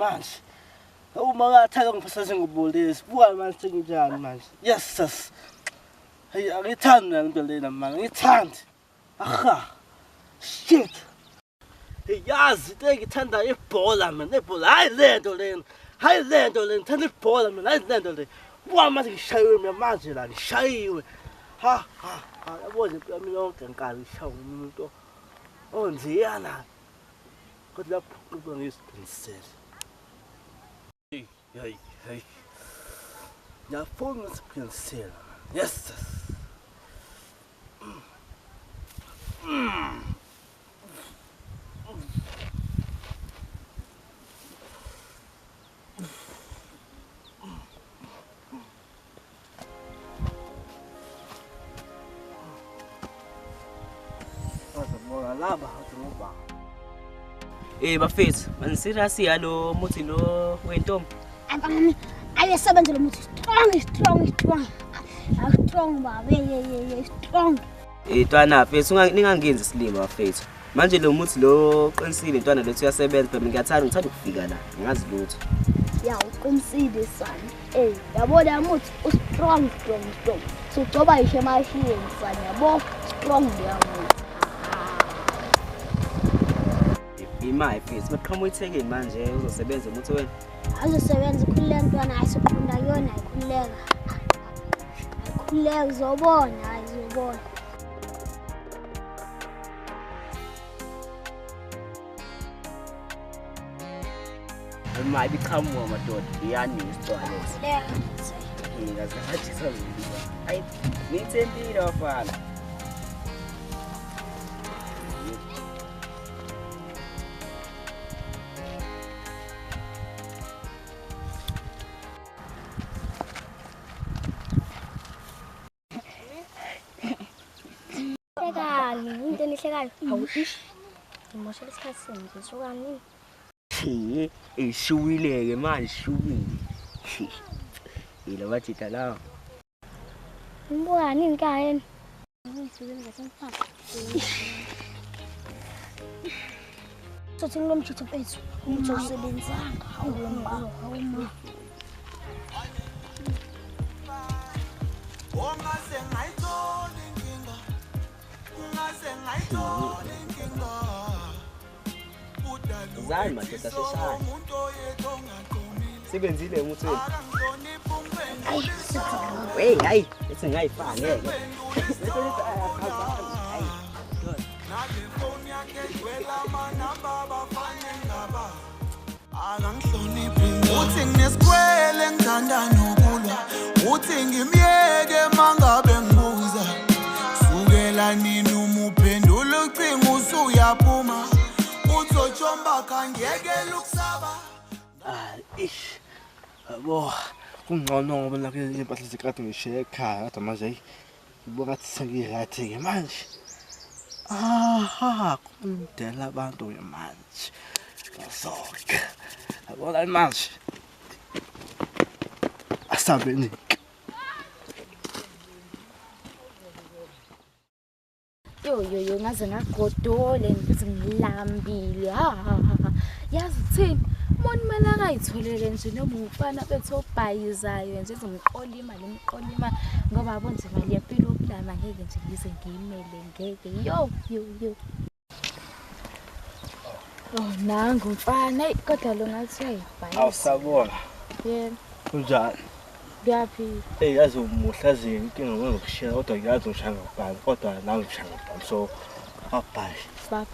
manje. Uma ngathanda ngiphasaze ngobolisi, buka manje senginjani manje. Yes sis. Hey, angithandi lento lena manje, ngithandi. Aha. Shit. Hey, yazi ngithanda ibhola man, ibhola hayi lento lena. Hayi lento lena, ngithanda ibhola man, hayi lento lena. Buka manje ngishayiwe mina manje la, ngishayiwe. Ha. Yabona impilo mina yonke ngikali ishawa umuntu onziyana. Kodwa lapho kuba ngisiqinisele. Hey. Ngiyafuna ukuqinisela. Yes. Bafethu, maniserious yalo muthi lo wentombi. Ayesebenza lo muthi strong. Strong baba, strong. Ntwana fethu ningangenzi isilima bafethu. Manje lo muthi lo qinisile ntwana lethu uyasebenza phela ngithanda ukufika la. Ngazi lutho. Ya uqinisile sana. Yabona muthi strong. So coba ishe mashini sana yabo strong yawo. Imali fethu baqhamuka itheke manje uzosebenza umuthi wena. Azosebenza kulle ntwana ayisifunda yona ayikhuleka. Ayikhuleka uzobona. Imali iqhamuka madoda iyani isicwalo lesi. Ngazathi saziliwa. Hayi ngithembile bafana. Into enihlekayo awuishi ngimoshela isikhathi senu nje sokani Ishuwile-ke manje shuwile. Yila bathitha lawo. Ngibukani ngikayeni. Sothi ngilomjuthu bethu ngizosebenzanga awulomba. Zani madoda seshaya. Sebenzile umuthi wena. Hayi, ethi ngayifaka ngeke. Uthi nginesikwele ngithanda nokulwa. Uthi ngimyeke mangabe ngibuza. Sukela nini umuphendula ucingo usuyaphuma. Uthojomba kangeke lukusaba. Yabo, kungcono ngoba la impahla zikade ngishiye ekhaya kodwa manje ngibuka ngathi sengirathi-ke manje. Kundela abantu manje. Ngizokha. Yabona manje. Asabeni. Yo ngaze ngagodole ngithi ngilambile. Yazi uthini? Moni mala akayitholele nje noma umfana bethu obhayizayo nje ezomqola imali ngoba yabo nje imali yempilo yokulama ngeke nje ngize ngiyimele ngeke. Yo. Nangu mfana kodwa lo ngathi uyayibhayisa. Awusabona. Yebo. Kunjani? Ngiyaphi? Yazi umuhlazi inkinga ngokushiya kodwa yazi ngishaya ngokubhala kodwa nawe ngishaya ngokubhala so abhayi. Bye.